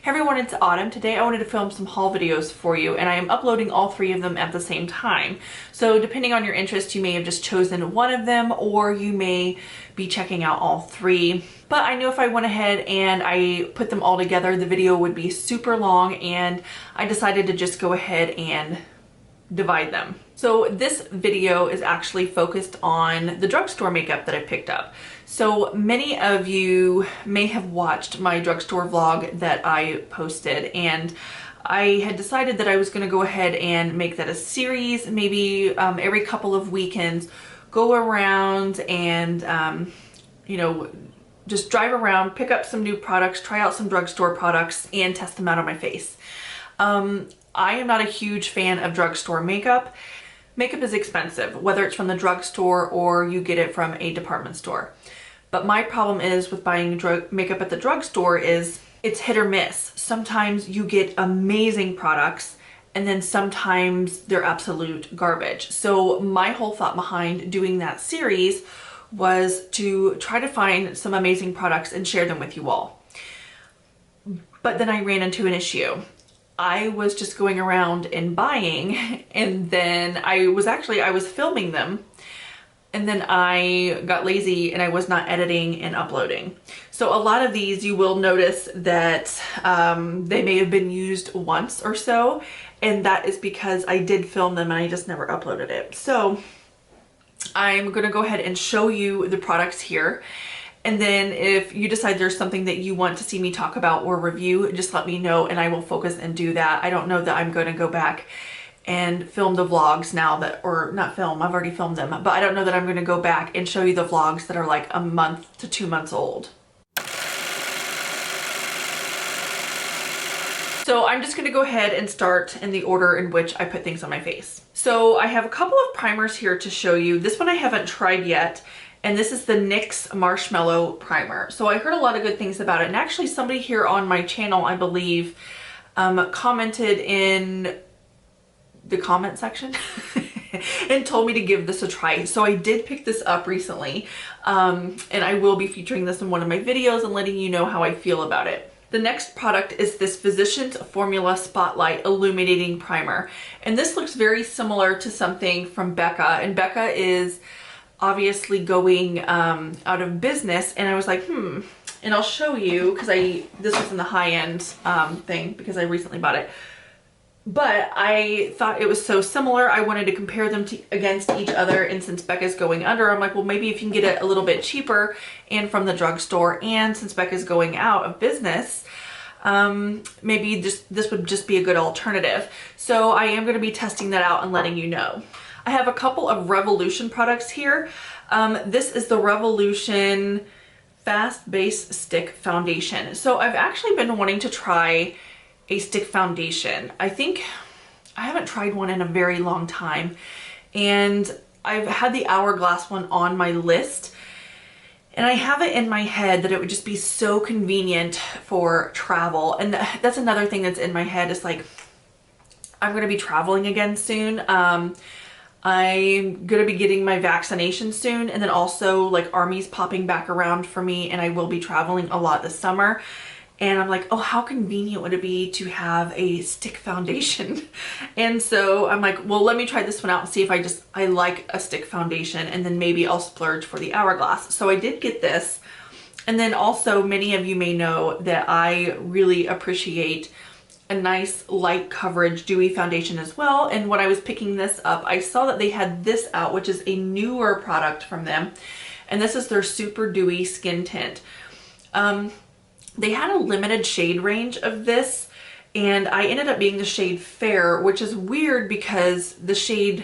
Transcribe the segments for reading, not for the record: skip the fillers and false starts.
Hey everyone, it's Autumn. Today I wanted to film some haul videos for you, and I am uploading all three of them at the same time. So depending on your interest, you may have just chosen one of them, or you may be checking out all three. But I knew if I went ahead and I put them all together, the video would be super long, and I decided to just go ahead and divide them. So this video is actually focused on the drugstore makeup that I picked up. So many of you may have watched my drugstore vlog that I posted, and I had decided that I was going to go ahead and make that a series, maybe every couple of weekends, go around and you know, just drive around, pick up some new products, try out some drugstore products, and test them out on my face. I am not a huge fan of drugstore makeup. Makeup is expensive, whether it's from the drugstore or you get it from a department store. But my problem is with buying makeup at the drugstore is it's hit or miss. Sometimes you get amazing products, and then sometimes they're absolute garbage. So my whole thought behind doing that series was to try to find some amazing products and share them with you all. But then I ran into an issue. I was just going around and buying, and then I was filming them, and then I got lazy and I was not editing and uploading. So a lot of these you will notice that they may have been used once or so, and that is because I did film them and I just never uploaded it. So I'm gonna go ahead and show you the products here. And then if you decide there's something that you want to see me talk about or review, just let me know and I will focus and do that. I don't know that I'm going to go back and film the vlogs now that, or not film, I've already filmed them, but I don't know that I'm going to go back and show you the vlogs that are like a month to 2 months old. So I'm just going to go ahead and start in the order in which I put things on my face. So I have a couple of primers here to show you. This one I haven't tried yet. And this is the NYX Marshmallow Primer. So I heard a lot of good things about it. And actually somebody here on my channel, I believe, commented in the comment section and told me to give this a try. So I did pick this up recently. And I will be featuring this in one of my videos and letting you know how I feel about it. The next product is this Physicians Formula Spotlight Illuminating Primer. And this looks very similar to something from Becca. And Becca is obviously going out of business, and I was like, and I'll show you, because this was in the high-end thing because I recently bought it, but I thought it was so similar I wanted to compare them against each other. And since Becca's going under, I'm like, well, maybe if you can get it a little bit cheaper and from the drugstore, and since Becca's going out of business, maybe this would just be a good alternative. So I am going to be testing that out and letting you know. I have a couple of Revolution products here. This is the Revolution Fast Base Stick Foundation. So I've actually been wanting to try a stick foundation. I think I haven't tried one in a very long time, and I've had the Hourglass one on my list, and I have it in my head that it would just be so convenient for travel. And that's another thing that's in my head, is like, I'm going to be traveling again soon. I'm gonna be getting my vaccination soon, and then also like Army's popping back around for me, and I will be traveling a lot this summer. And I'm like, oh, how convenient would it be to have a stick foundation? And so I'm like, well, let me try this one out and see if I like a stick foundation, and then maybe I'll splurge for the Hourglass. So I did get this. And then also, many of you may know that I really appreciate a nice light coverage dewy foundation as well. And when I was picking this up, I saw that they had this out, which is a newer product from them, and this is their super dewy skin tint. They had a limited shade range of this, and I ended up being the shade Fair, which is weird because the shade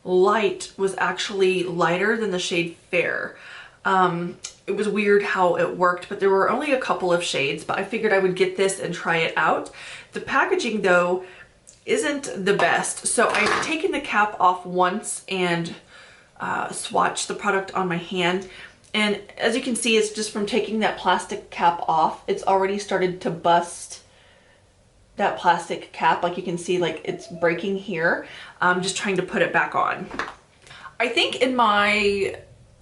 Light was actually lighter than the shade Fair. It was weird how it worked, but there were only a couple of shades, but I figured I would get this and try it out. The packaging though isn't the best. So I've taken the cap off once and swatched the product on my hand. And as you can see, it's just from taking that plastic cap off, it's already started to bust that plastic cap. Like you can see, like it's breaking here. I'm just trying to put it back on. I think in my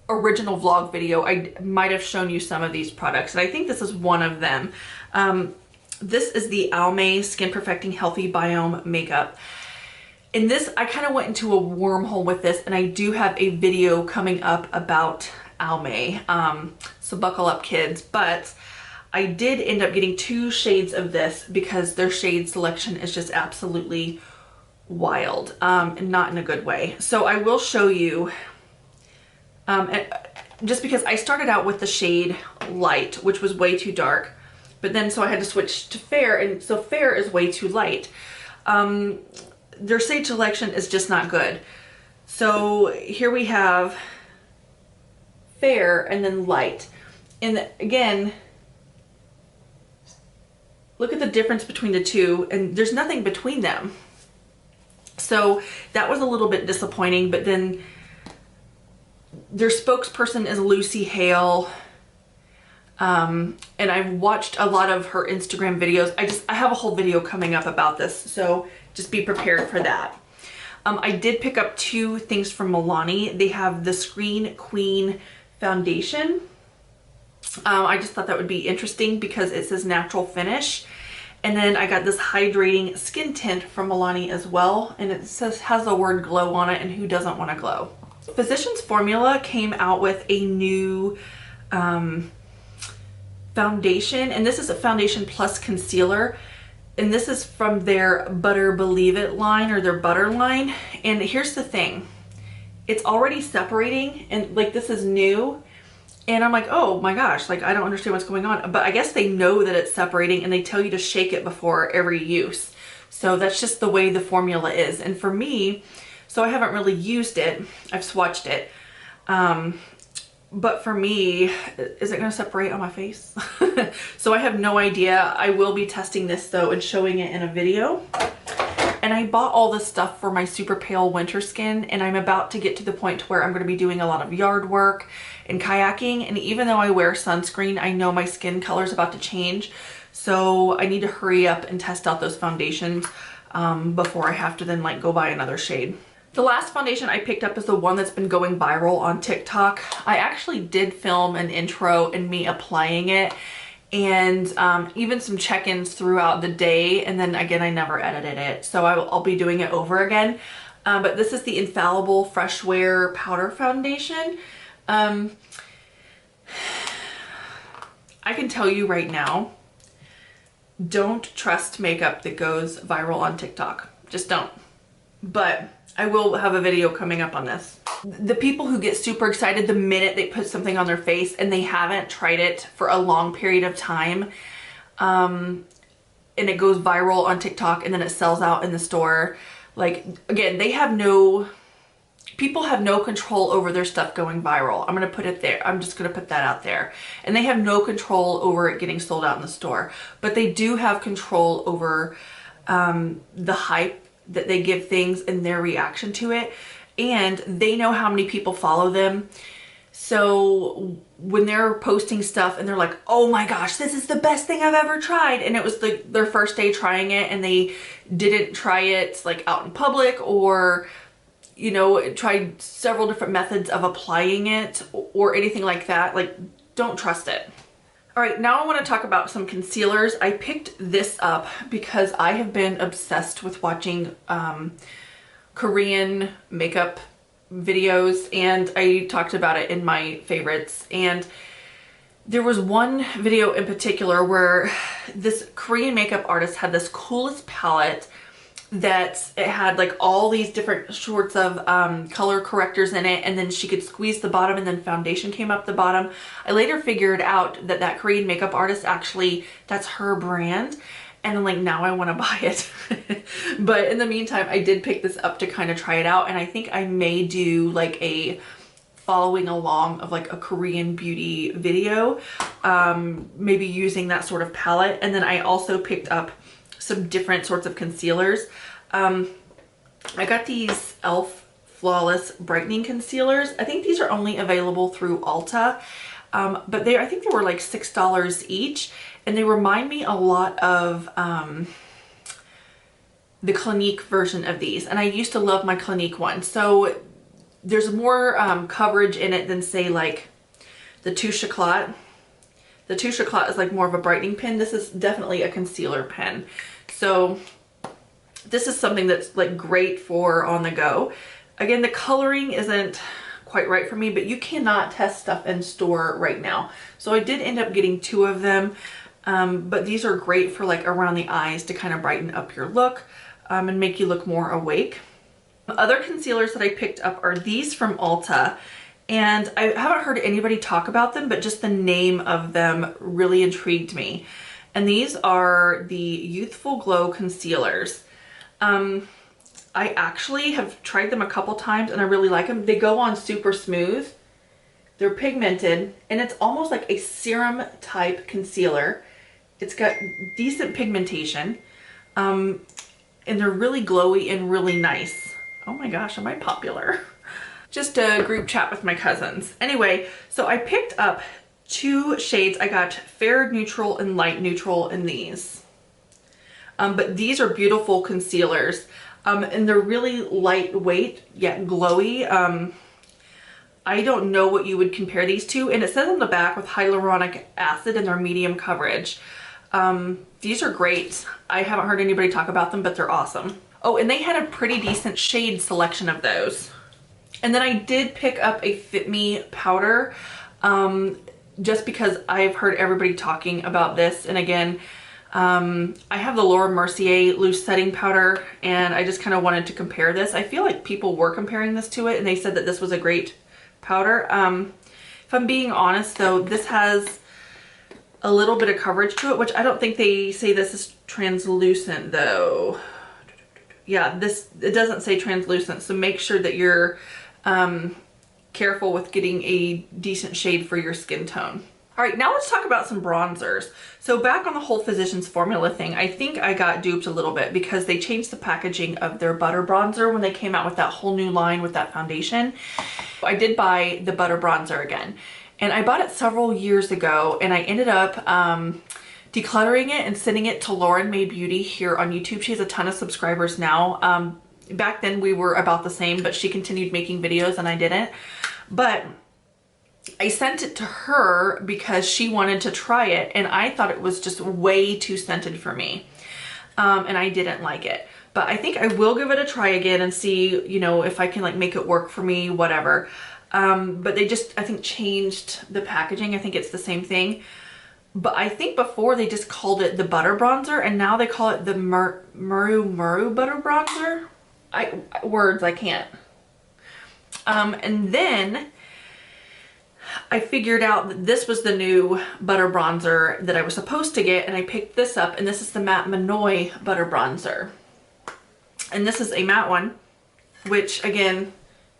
original vlog video, I might have shown you some of these products, and I think this is one of them. This is the Almay Skin Perfecting Healthy Biome Makeup. In this, I kind of went into a wormhole with this, and I do have a video coming up about Almay. So buckle up, kids. But I did end up getting 2 shades of this because their shade selection is just absolutely wild, and not in a good way. So I will show you, just because I started out with the shade Light, which was way too dark. But then, so I had to switch to Fair, and so Fair is way too light. Their shade selection is just not good. So here we have Fair and then Light. And again, look at the difference between the two, and there's nothing between them. So that was a little bit disappointing, but then their spokesperson is Lucy Hale. And I've watched a lot of her Instagram videos. I have a whole video coming up about this, so just be prepared for that. I did pick up 2 things from Milani. They have the Screen Queen Foundation. I just thought that would be interesting because it says natural finish. And then I got this hydrating skin tint from Milani as well, and it has the word glow on it, and who doesn't want to glow? Physicians Formula came out with a new foundation, and this is a foundation plus concealer, and this is from their Butter Believe It line, or their butter line. And here's the thing, it's already separating, and like this is new, and I'm like, oh my gosh, like I don't understand what's going on. But I guess they know that it's separating, and they tell you to shake it before every use. So that's just the way the formula is. And for me, so I haven't really used it, I've swatched it, but for me, is it going to separate on my face? So I have no idea. I will be testing this though and showing it in a video. And I bought all this stuff for my super pale winter skin, and I'm about to get to the point where I'm going to be doing a lot of yard work and kayaking. And even though I wear sunscreen, I know my skin color is about to change. So I need to hurry up and test out those foundations before I have to then like go buy another shade. The last foundation I picked up is the one that's been going viral on TikTok. I actually did film an intro and me applying it, and even some check-ins throughout the day, and then again I never edited it, so I'll be doing it over again. But this is the Infallible Fresh Wear Powder Foundation. I can tell you right now, don't trust makeup that goes viral on TikTok. Just don't. But I will have a video coming up on this. The people who get super excited the minute they put something on their face and they haven't tried it for a long period of time, and it goes viral on TikTok and then it sells out in the store. Like, again, people have no control over their stuff going viral. I'm gonna put it there. I'm just gonna put that out there. And they have no control over it getting sold out in the store. But they do have control over the hype that they give things and their reaction to it, and they know how many people follow them. So when they're posting stuff and they're like, oh my gosh, this is the best thing I've ever tried, and it was their first day trying it, and they didn't try it like out in public, or you know, tried several different methods of applying it or anything like that, like don't trust it. All right, now I want to talk about some concealers. I picked this up because I have been obsessed with watching Korean makeup videos, and I talked about it in my favorites. And there was one video in particular where this Korean makeup artist had this coolest palette that it had like all these different sorts of color correctors in it, and then she could squeeze the bottom and then foundation came up the bottom. I later figured out that that Korean makeup artist, actually that's her brand, and I'm like, now I want to buy it. But in the meantime, I did pick this up to kind of try it out, and I think I may do like a following along of like a Korean beauty video, maybe using that sort of palette. And then I also picked up some different sorts of concealers. I got these e.l.f. Flawless Brightening Concealers. I think these are only available through Ulta, but I think they were like $6 each, and they remind me a lot of the Clinique version of these, and I used to love my Clinique one. So there's more coverage in it than say like the Touche Éclat. The Touche Éclat is like more of a brightening pen. This is definitely a concealer pen. So this is something that's like great for on the go. Again, the coloring isn't quite right for me, but you cannot test stuff in store right now. So I did end up getting 2 of them, but these are great for like around the eyes to kind of brighten up your look and make you look more awake. Other concealers that I picked up are these from Ulta. And I haven't heard anybody talk about them, but just the name of them really intrigued me. And these are the Youthful Glow Concealers. I actually have tried them a couple times and I really like them. They go on super smooth. They're pigmented and it's almost like a serum type concealer. It's got decent pigmentation. And they're really glowy and really nice. Oh my gosh, am I popular? Just a group chat with my cousins. Anyway, so I picked up 2 shades. I got Fair Neutral and Light Neutral in these. But these are beautiful concealers. And they're really lightweight yet glowy. I don't know what you would compare these to. And it says on the back with hyaluronic acid and they're medium coverage. These are great. I haven't heard anybody talk about them, but they're awesome. Oh, and they had a pretty decent shade selection of those. And then I did pick up a Fit Me powder just because I've heard everybody talking about this. And again, I have the Laura Mercier loose setting powder and I just kind of wanted to compare this. I feel like people were comparing this to it and they said that this was a great powder. If I'm being honest though, this has a little bit of coverage to it, which I don't think they say this is translucent though. Yeah, it doesn't say translucent, so make sure that you're careful with getting a decent shade for your skin tone. All right, now let's talk about some bronzers. So back on the whole Physicians Formula thing, I think I got duped a little bit because they changed the packaging of their butter bronzer when they came out with that whole new line with that foundation. I did buy the butter bronzer again, and I bought it several years ago, and I ended up decluttering it and sending it to Lauren May Beauty here on YouTube. She has a ton of subscribers now. Back then we were about the same, but she continued making videos and I didn't. But I sent it to her because she wanted to try it and I thought it was just way too scented for me. And I didn't like it. But I think I will give it a try again and see, you know, if I can like make it work for me, whatever. But they just, I think, changed the packaging. I think it's the same thing. But I think before they just called it the butter bronzer and now they call it the Muru butter bronzer. I can't. And then I figured out that this was the new butter bronzer that I was supposed to get, and I picked this up, and this is the Matte Manoy butter bronzer. And this is a matte one, which again,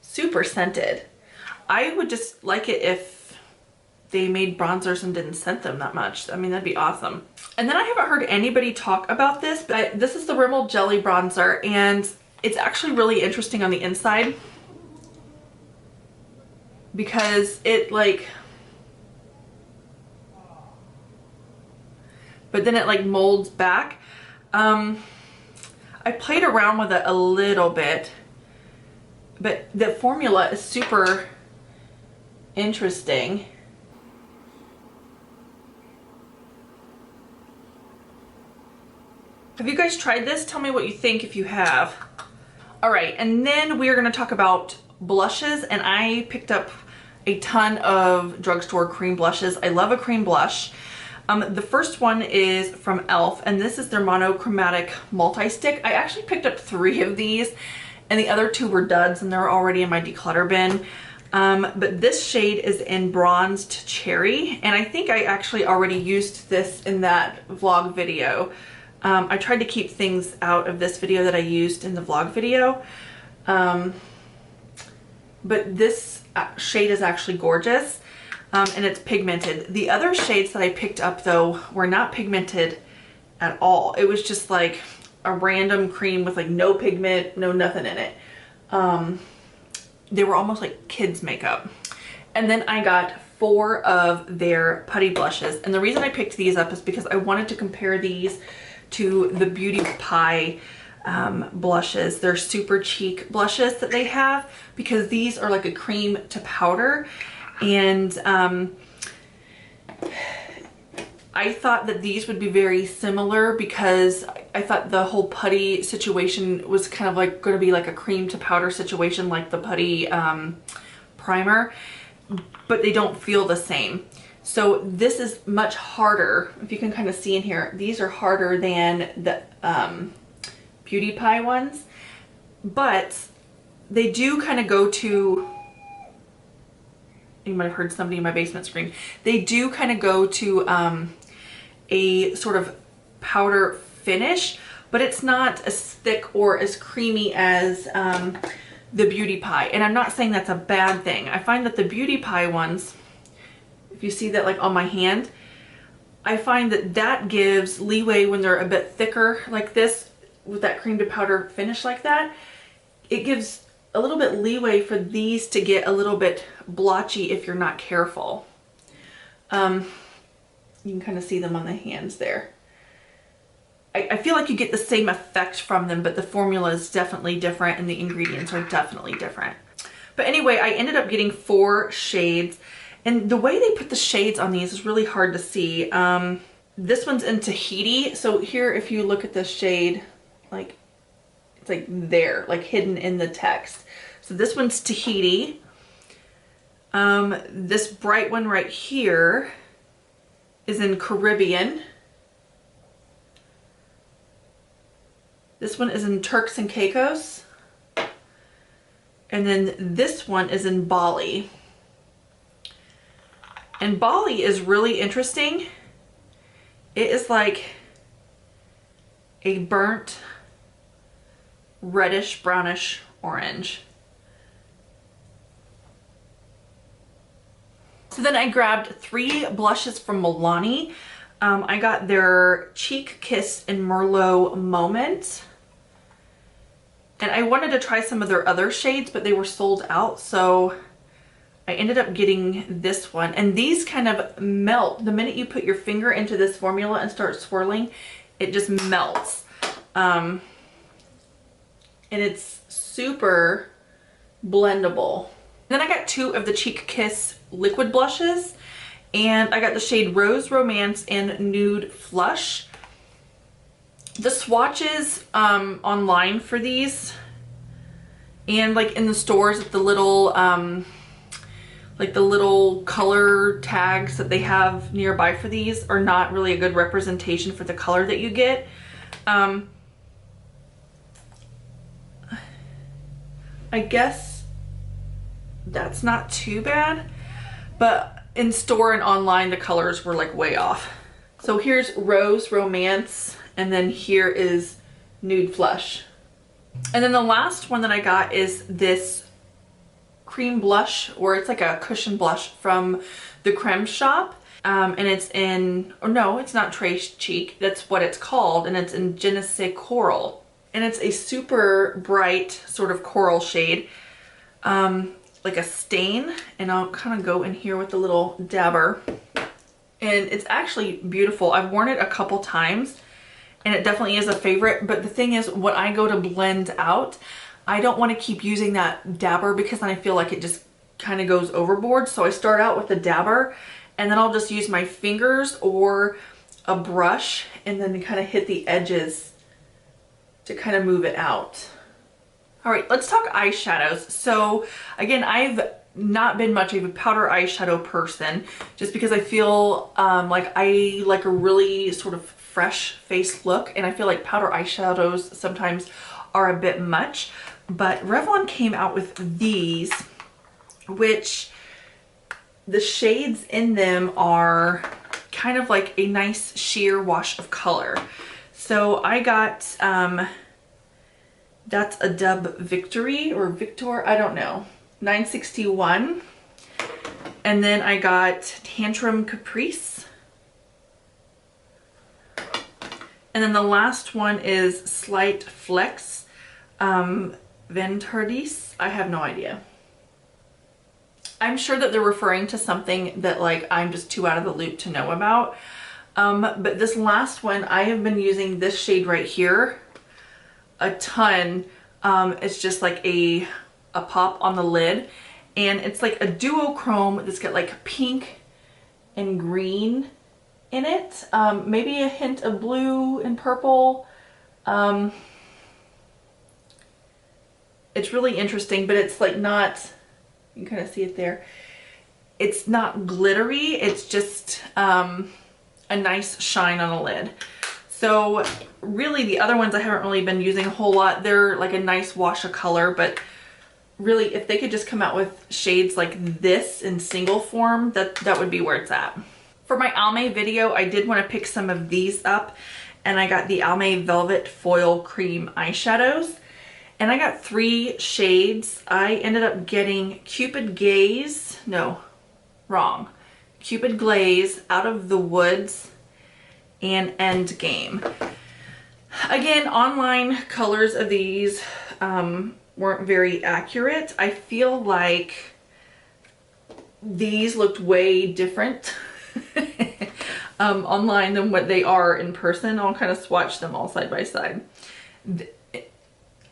super scented. I would just like it if they made bronzers and didn't scent them that much. I mean, that'd be awesome. And then I haven't heard anybody talk about this, but this is the Rimmel Jelly Bronzer, and it's actually really interesting on the inside because it like, but then it like molds back. I played around with it a little bit, but the formula is super interesting. Have you guys tried this? Tell me what you think if you have. All right, and then we are gonna talk about blushes, and I picked up a ton of drugstore cream blushes. I love a cream blush. The first one is from e.l.f. and this is their monochromatic multi-stick. I actually picked up 3 of these and the other 2 were duds and they're already in my declutter bin. But this shade is in Bronzed Cherry, and I think I actually already used this in that vlog video. I tried to keep things out of this video that I used in the vlog video. But this shade is actually gorgeous, and it's pigmented. The other shades that I picked up though were not pigmented at all. It was just like a random cream with like no pigment, no nothing in it. They were almost like kids makeup. And then I got 4 of their putty blushes, and the reason I picked these up is because I wanted to compare these to the Beauty Pie blushes. They're super cheek blushes that they have, because these are like a cream to powder, and I thought that these would be very similar because I thought the whole putty situation was kind of like going to be like a cream to powder situation like the putty primer, but they don't feel the same. So this is much harder. If you can kind of see in here, these are harder than the Beauty Pie ones, but they do kind of go to, you might have heard somebody in my basement scream, they do kind of go to a sort of powder finish, but it's not as thick or as creamy as the Beauty Pie. And I'm not saying that's a bad thing. I find that the Beauty Pie ones, if you see that like on my hand, I find that that gives leeway when they're a bit thicker like this with that cream to powder finish like that. It gives a little bit leeway for these to get a little bit blotchy if you're not careful. You can kind of see them on the hands there. I feel like you get the same effect from them, but the formula is definitely different and the ingredients are definitely different. But anyway, I ended up getting 4 shades, and the way they put the shades on these is really hard to see. This one's in Tahiti, so here if you look at the shade, like it's like there, like hidden in the text. So this one's Tahiti. This bright one right here is in Caribbean. This one is in Turks and Caicos. And then this one is in Bali. And Bali is really interesting. It is like a burnt reddish brownish orange. So then I grabbed 3 blushes from Milani. I got their Cheek Kiss and Merlot Moment. And I wanted to try some of their other shades, but they were sold out. So I ended up getting this one. And these kind of melt. The minute you put your finger into this formula and start swirling, it just melts. And it's super blendable. Then I got 2 of the Cheek Kiss liquid blushes, and I got the shade Rose Romance and Nude Flush. The swatches online for these and like in the stores at the little like the little color tags that they have nearby for these are not really a good representation for the color that you get. I guess that's not too bad, but in store and online the colors were like way off. So here's Rose Romance, and then here is Nude Flush. And then the last one that I got is this cream blush, or it's like a cushion blush from the Creme Shop. And it's in, or no, it's not Trace Cheek, that's what it's called, and it's in Je ne sais Coral. And it's a super bright sort of coral shade, like a stain. And I'll kind of go in here with a little dabber. And it's actually beautiful. I've worn it a couple times and it definitely is a favorite. But the thing is, when I go to blend out, I don't want to keep using that dabber because then I feel like it just kind of goes overboard. So I start out with the dabber and then I'll just use my fingers or a brush and then kind of hit the edges to kind of move it out. All right, let's talk eyeshadows. So again, I've not been much of a powder eyeshadow person just because I feel like I like a really sort of fresh face look, and I feel like powder eyeshadows sometimes are a bit much. But Revlon came out with these, which the shades in them are kind of like a nice sheer wash of color. So I got, that's a Dub Victory or Victor, I don't know, 961. And then I got Tantrum Caprice. And then the last one is Slight Flex Ventardis. I have no idea. I'm sure that they're referring to something that like I'm just too out of the loop to know about. But this last one, I have been using this shade right here a ton. It's just like a pop on the lid, and it's like a duochrome that's got like pink and green in it. Maybe a hint of blue and purple. It's really interesting, but it's like not, you can kind of see it there. It's not glittery, it's just a nice shine on a lid. So really the other ones I haven't really been using a whole lot. They're like a nice wash of color, but really if they could just come out with shades like this in single form, that would be where it's at. For my Almay video, I did want to pick some of these up, and I got the Almay Velvet Foil Cream eyeshadows. And I got 3 shades. I ended up getting Cupid Gaze, no, wrong. Cupid Glaze, Out of the Woods, and Endgame. Again, online colors of these weren't very accurate. I feel like these looked way different online than what they are in person. I'll kind of swatch them all side by side.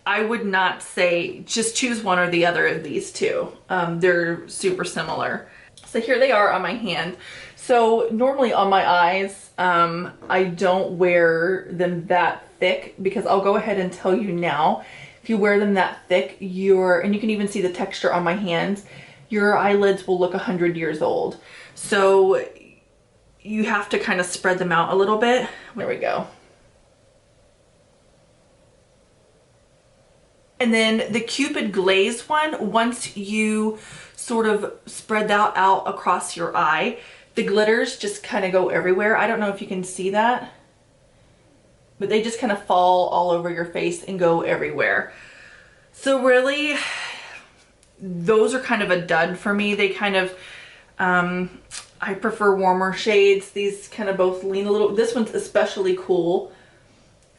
I would not say just choose one or the other of these two. They're super similar. So here they are on my hand. So normally on my eyes, I don't wear them that thick, because I'll go ahead and tell you now, if you wear them that thick, and you can even see the texture on my hands, your eyelids will look 100 years old. So you have to kind of spread them out a little bit. There we go. And then the Cupid Glaze one, once you sort of spread that out across your eye, the glitters just kind of go everywhere. I don't know if you can see that, but they just kind of fall all over your face and go everywhere. So really, those are kind of a dud for me. They kind of, I prefer warmer shades. These kind of both lean a little. This one's especially cool.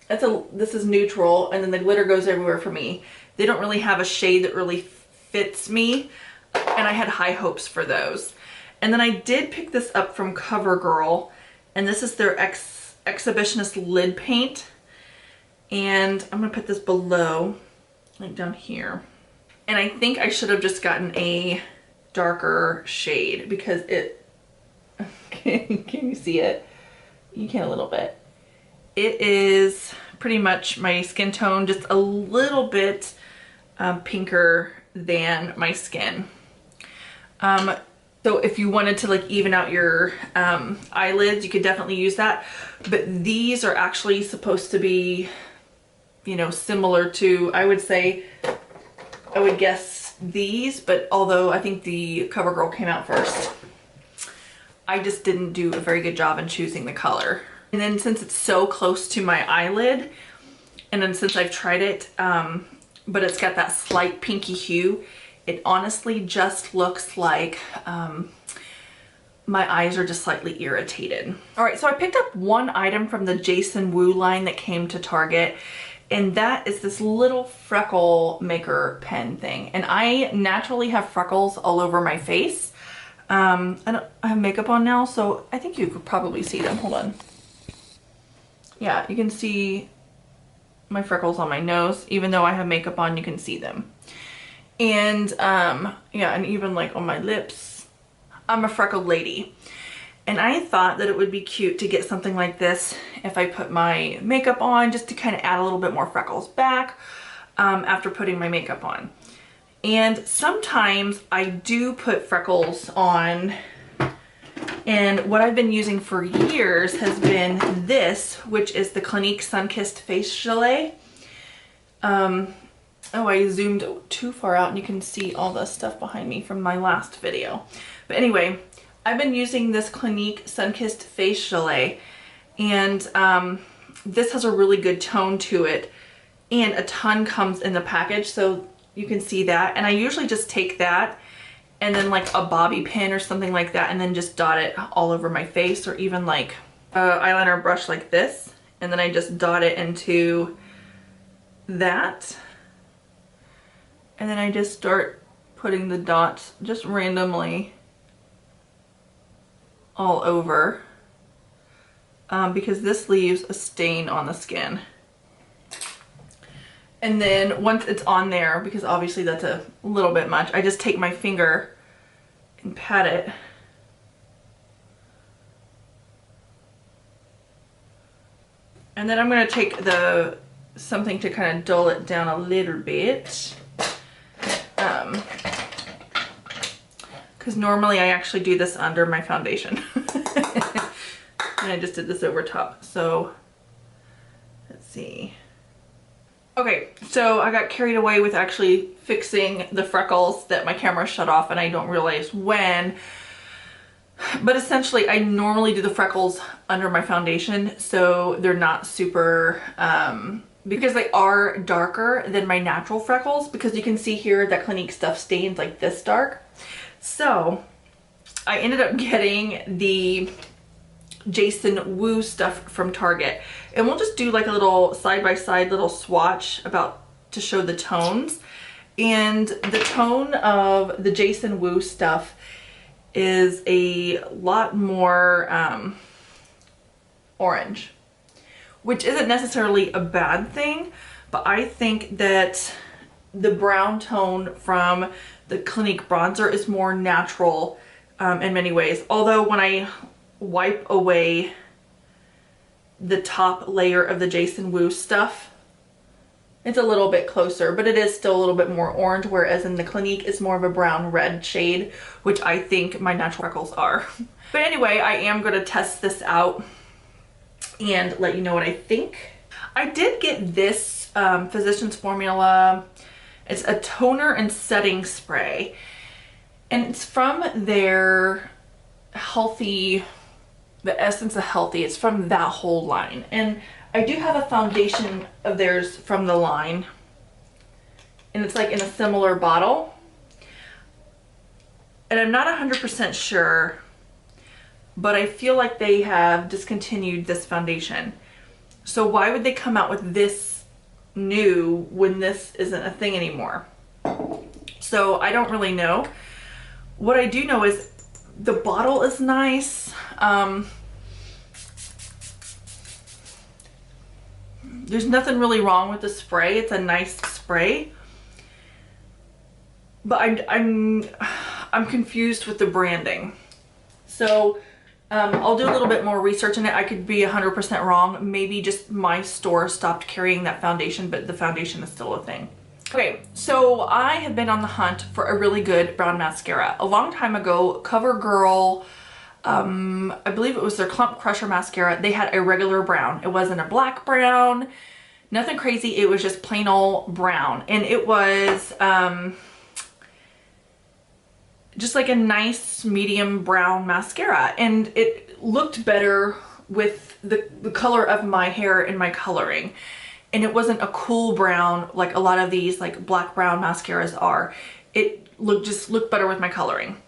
This is neutral, and then the glitter goes everywhere for me. They don't really have a shade that really fits me, and I had high hopes for those. And then I did pick this up from CoverGirl, and this is their Exhibitionist Lid Paint. And I'm gonna put this below, like down here. And I think I should have just gotten a darker shade, because it, can you see it? You can a little bit. It is pretty much my skin tone, just a little bit pinker than my skin. So if you wanted to like even out your eyelids, you could definitely use that. But these are actually supposed to be, you know, similar to, I would say, I would guess these, but although I think the CoverGirl came out first, I just didn't do a very good job in choosing the color. And then since it's so close to my eyelid, and then since I've tried it, but it's got that slight pinky hue, it honestly just looks like my eyes are just slightly irritated. All right, so I picked up one item from the Jason Wu line that came to Target, and that is this little freckle maker pen thing. And I naturally have freckles all over my face. I have makeup on now, so I think you could probably see them. Hold on. Yeah, you can see my freckles on my nose. Even though I have makeup on, you can see them. And yeah, and even like on my lips. I'm a freckled lady. And I thought that it would be cute to get something like this if I put my makeup on, just to kind of add a little bit more freckles back after putting my makeup on. And sometimes I do put freckles on. And what I've been using for years has been this, which is the Clinique Sunkissed Face Gelée. Oh, I zoomed too far out and you can see all the stuff behind me from my last video. But anyway, I've been using this Clinique Sunkissed Face Gelée, and this has a really good tone to it, and a ton comes in the package, so you can see that. And I usually just take that and then like a bobby pin or something like that, and then just dot it all over my face, or even like eyeliner brush like this, and then I just dot it into that, and then I just start putting the dots just randomly all over, because this leaves a stain on the skin. And then once it's on there, because obviously that's a little bit much, I just take my finger and pat it And then I'm going to take something to kind of dull it down a little bit. Because normally I actually do this under my foundation. And I just did this over top. So let's see. Okay, so I got carried away with actually fixing the freckles that my camera shut off, and I don't realize when. But essentially I normally do the freckles under my foundation, so they're not super, because they are darker than my natural freckles, because you can see here that Clinique stuff stains like this dark. So I ended up getting the Jason Wu stuff from Target, and we'll just do like a little side-by-side little swatch to show the tones. And the tone of the Jason Wu stuff is a lot more orange, which isn't necessarily a bad thing, but I think that the brown tone from the Clinique bronzer is more natural in many ways. Although when I wipe away the top layer of the Jason Wu stuff, it's a little bit closer, but it is still a little bit more orange, whereas in the Clinique it's more of a brown red shade, which I think my natural freckles are. But anyway, I am going to test this out and let you know what I think. I did get this Physicians Formula. It's a toner and setting spray, and it's from their Healthy, the Essence of Healthy. It's from that whole line. And I do have a foundation of theirs from the line, and it's like in a similar bottle. And I'm not 100% sure, but I feel like they have discontinued this foundation. So why would they come out with this new when this isn't a thing anymore? So I don't really know. What I do know is the bottle is nice. There's nothing really wrong with the spray. It's a nice spray. But I'm confused with the branding. So I'll do a little bit more research in it. I could be 100% wrong. Maybe just my store stopped carrying that foundation, but the foundation is still a thing. Okay, so I have been on the hunt for a really good brown mascara. A long time ago, CoverGirl, I believe it was their Clump Crusher mascara, they had a regular brown. It wasn't a black brown, nothing crazy, it was just plain old brown. And it was just like a nice medium brown mascara. And it looked better with the color of my hair and my coloring. And it wasn't a cool brown like a lot of these like black brown mascaras are. It just looked better with my coloring.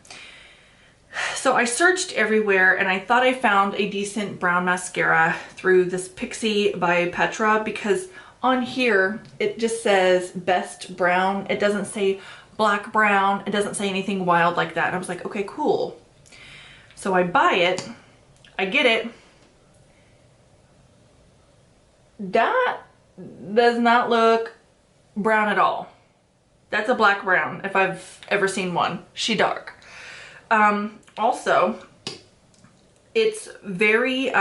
So I searched everywhere, and I thought I found a decent brown mascara through this Pixie by Petra, because on here it just says best brown. It doesn't say black brown. It doesn't say anything wild like that. And I was like, okay, cool. So I buy it. I get it. That does not look brown at all. That's a black brown if I've ever seen one. She dark. Also, it's very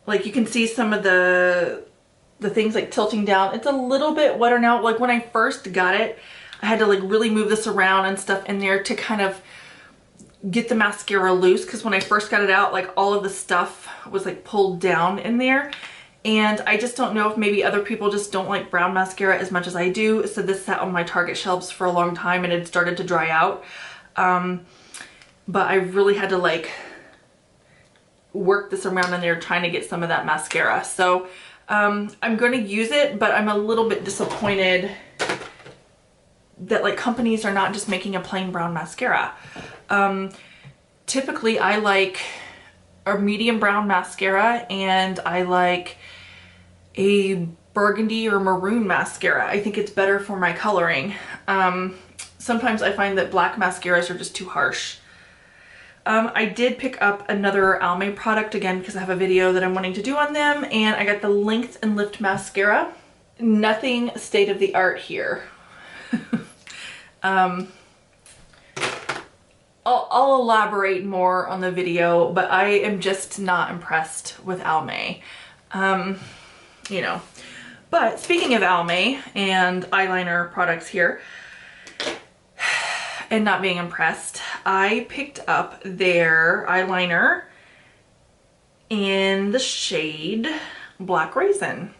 like you can see some of the things like tilting down. It's a little bit wetter now. Like when I first got it, I had to like really move this around and stuff in there to kind of get the mascara loose, because when I first got it out, like all of the stuff was like pulled down in there. And I just don't know if maybe other people just don't like brown mascara as much as I do. So this sat on my Target shelves for a long time and it started to dry out. But I really had to like work this around in there trying to get some of that mascara. So I'm going to use it, but I'm a little bit disappointed that like companies are not just making a plain brown mascara. Typically I like a medium brown mascara, and I like a burgundy or maroon mascara. I think it's better for my coloring. Sometimes I find that black mascaras are just too harsh. I did pick up another Almay product again because I have a video that I'm wanting to do on them, and I got the Length and Lift mascara. Nothing state of the art here. I'll elaborate more on the video, but I am just not impressed with Almay. You know. But speaking of Almay and eyeliner products here, and not being impressed, I picked up their eyeliner in the shade Black Raisin.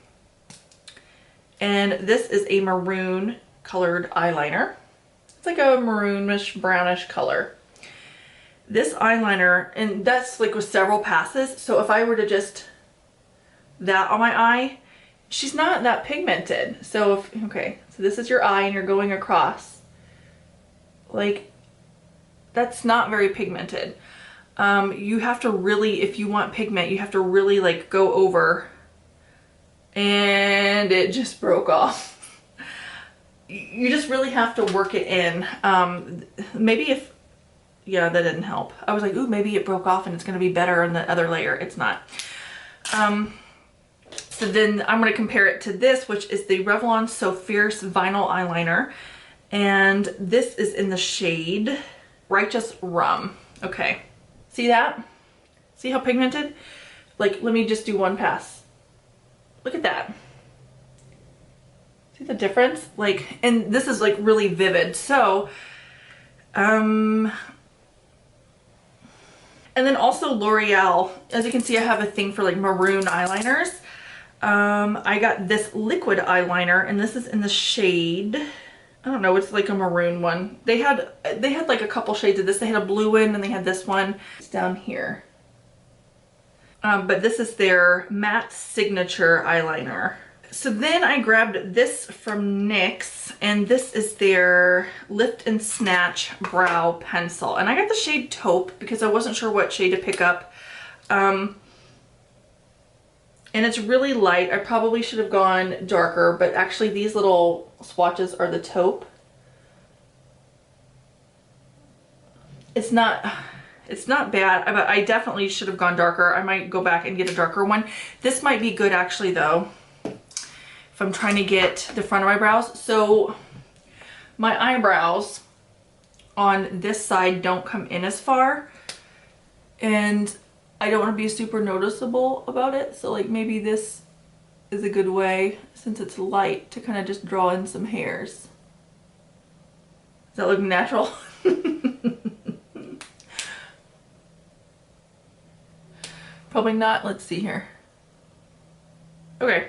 And this is a maroon colored eyeliner. It's like a maroonish brownish color. This eyeliner, and that's like with several passes, so if I were to just that on my eye, she's not that pigmented. So if, okay, so this is your eye and you're going across. Like, that's not very pigmented. You have to really, if you want pigment, you have to really like go over, and it just broke off. You just really have to work it in. Maybe if, yeah, that didn't help. I was like, ooh, maybe it broke off and it's gonna be better on the other layer. It's not. So then I'm gonna compare it to this, which is the Revlon So Fierce Vinyl Eyeliner. And this is in the shade Righteous Rum. Okay, see that? See how pigmented? Like, let me just do one pass. Look at that. See the difference? Like, and this is like really vivid. So, and then also L'Oreal. As you can see, I have a thing for like maroon eyeliners. I got this liquid eyeliner, and this is in the shade, I don't know, it's like a maroon one. They had like a couple shades of this. They had a blue one and they had this one. It's down here. But this is their matte signature eyeliner. So then I grabbed this from NYX, and this is their Lift and Snatch Brow Pencil. And I got the shade Taupe because I wasn't sure what shade to pick up. And it's really light. I probably should have gone darker, but actually these little swatches are the Taupe. It's not bad, but I definitely should have gone darker. I might go back and get a darker one. This might be good actually though, if I'm trying to get the front of my brows. So my eyebrows on this side don't come in as far, and I don't want to be super noticeable about it. So like maybe this is a good way, since it's light, to kind of just draw in some hairs. Does that look natural? Probably not. Let's see here. Okay.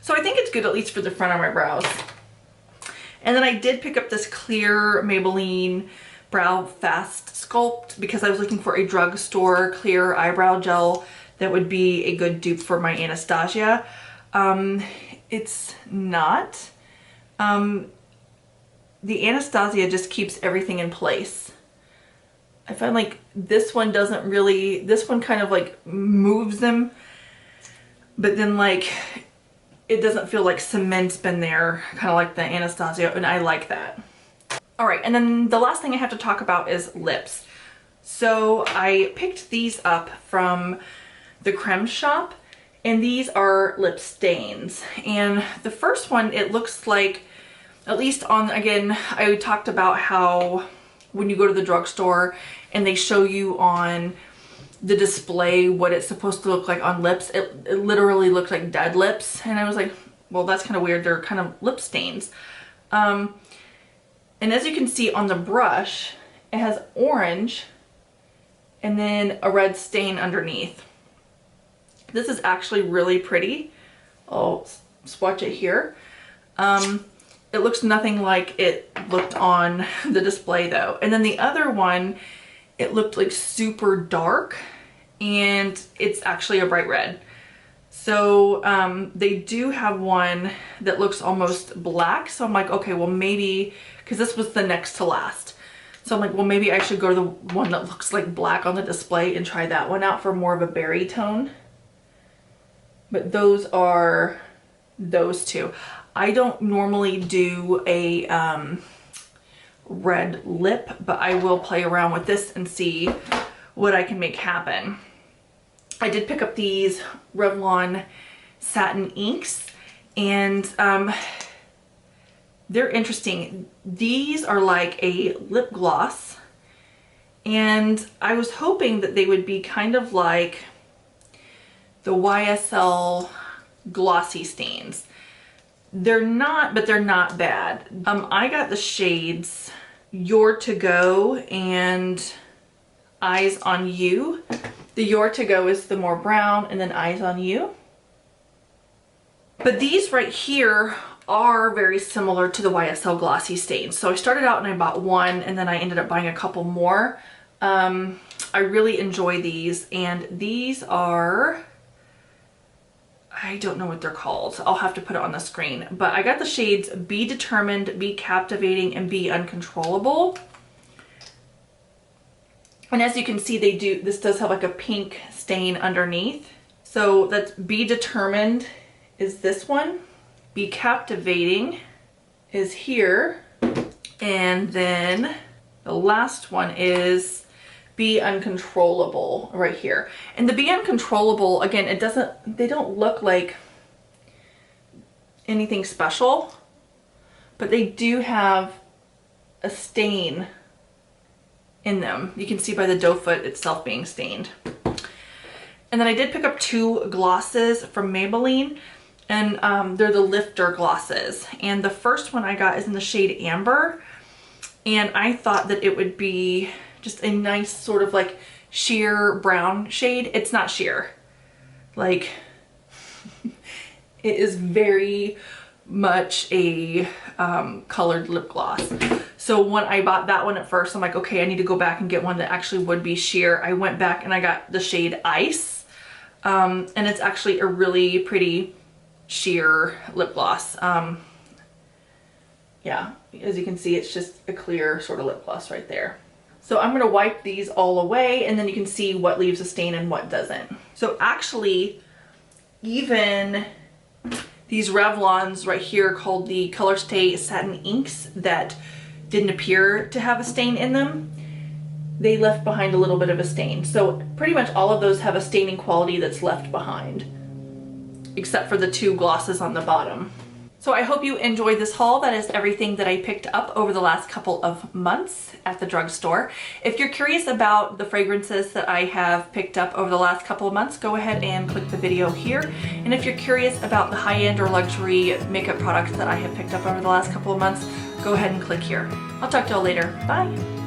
So I think it's good at least for the front of my brows. And then I did pick up this clear Maybelline Brow Fast Sculpt because I was looking for a drugstore clear eyebrow gel that would be a good dupe for my Anastasia. It's not. The Anastasia just keeps everything in place. I find like this one doesn't really, this one kind of like moves them, but then like it doesn't feel like cement's been there, kind of like the Anastasia, and I like that. All right, and then the last thing I have to talk about is lips. So I picked these up from the Creme Shop, and these are lip stains. And the first one, it looks like, at least on, again, I talked about how when you go to the drugstore and they show you on the display what it's supposed to look like on lips, it literally looked like dead lips. And I was like, well, that's kind of weird. They're kind of lip stains. And as you can see on the brush, it has orange and then a red stain underneath. This is actually really pretty. I'll swatch it here. It looks nothing like it looked on the display though. And then the other one, it looked like super dark, and it's actually a bright red. So they do have one that looks almost black. So I'm like, okay, well maybe, because this was the next to last. So I'm like, well maybe I should go to the one that looks like black on the display and try that one out for more of a berry tone. But those are those two. I don't normally do a red lip, but I will play around with this and see what I can make happen. I did pick up these Revlon satin inks, and they're interesting. These are like a lip gloss, And I was hoping that they would be kind of like the YSL glossy stains. They're not, but they're not bad. I got the shades Your To Go and Eyes on You. The Your To Go is the more brown, and then Eyes on You. But these right here are very similar to the YSL glossy stains. So I started out and I bought one, and then I ended up buying a couple more. I really enjoy these, and these are, I don't know what they're called. I'll have to put it on the screen. But I got the shades Be Determined, Be Captivating, and Be Uncontrollable. And as you can see, this does have like a pink stain underneath. So that's Be Determined is this one. Be Captivating is here. And then the last one is Be Uncontrollable right here. And the Be Uncontrollable, again, they don't look like anything special, but they do have a stain in them. You can see by the doe foot itself being stained. And then I did pick up 2 glosses from Maybelline, and they're the Lifter glosses. And the first one I got is in the shade Amber, and I thought that it would be just a nice sort of like sheer brown shade. It's not sheer. Like, it is very much a colored lip gloss. So when I bought that one at first, I'm like, okay, I need to go back and get one that actually would be sheer. I went back and I got the shade Ice, and it's actually a really pretty sheer lip gloss. Yeah, as you can see, it's just a clear sort of lip gloss right there. So I'm going to wipe these all away, and then you can see what leaves a stain and what doesn't. So actually, even these Revlons right here called the Color Stay Satin Inks that didn't appear to have a stain in them, they left behind a little bit of a stain. So pretty much all of those have a staining quality that's left behind, except for the 2 glosses on the bottom. So I hope you enjoyed this haul. That is everything that I picked up over the last couple of months at the drugstore. If you're curious about the fragrances that I have picked up over the last couple of months, go ahead and click the video here. And if you're curious about the high-end or luxury makeup products that I have picked up over the last couple of months, go ahead and click here. I'll talk to y'all later. Bye.